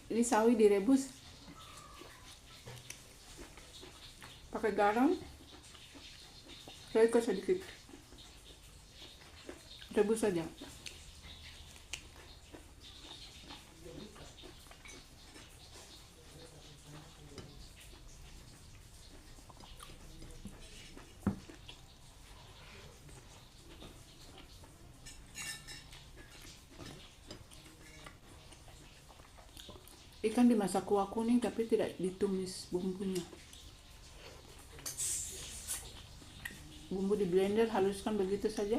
Ini sawi direbus pakai garam, roiko sedikit, rebus saja. Ikan dimasak kuah kuning tapi tidak ditumis bumbunya. Bumbu di blender haluskan begitu saja.